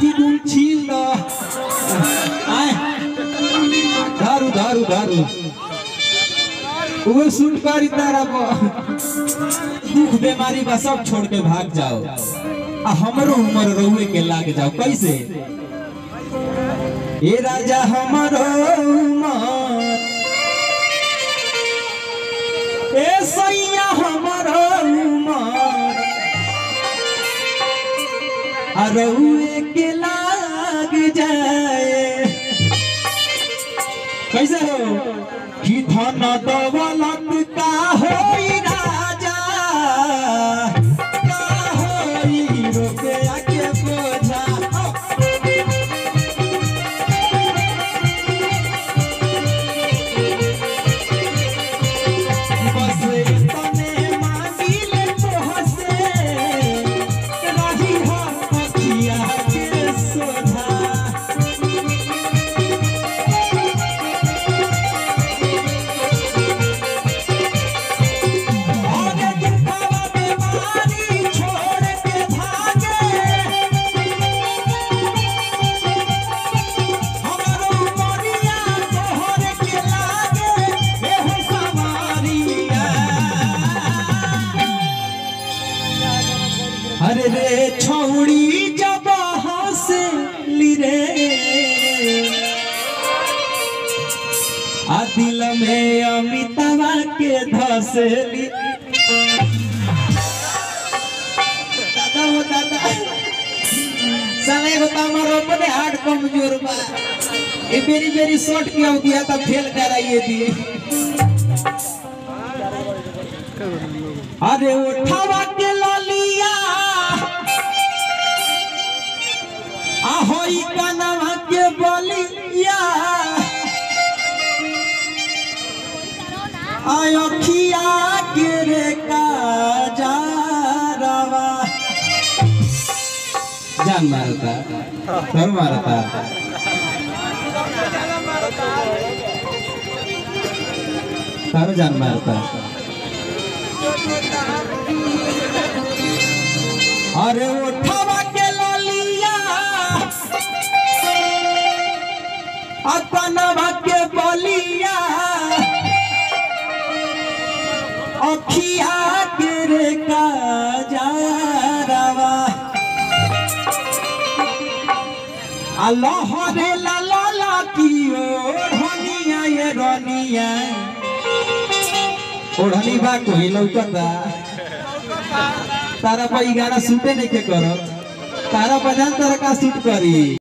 लाठी गुल छील दो आए धारू धारू धारू वो शूट कर तारा दुख बीमारी बा सब छोड़ के भाग जाओ आ हमरो उम्र रहुए के लाग जाओ कैसे ए राजा हमरो उम्र ए सैया हमरो उम्र आ रहुए के लाग जाए कैसे हो कि धन दौलत का होई राजा का होई रुपया के बोझा बस तने मांगिल तोहसे रही हो अखिया के सोझा अरे रे छौड़ी जब हंसली रे आ दिल में अमिताभा के धसली दादा वो दादा साले को हमारा अपने हार्ट कमजोर बा ये बेरी बेरी शॉट किया दिया तब फेल कराइए दिए अरे उठावा के ललिया ahoy kanama ke boliya ayo khiya kere ka jarawa jaan marta thar marta thar jaan marta अरे उठावा के ललिया अपनवा के बलिया अखिया गिरे का जारवा अल्लाह रे ला की ओढ़निया ये रनिया ओढ़नी बा कोई लौकता तारा पर गाना सुनते नहीं के करो तारा बजान तारा का शूट करी।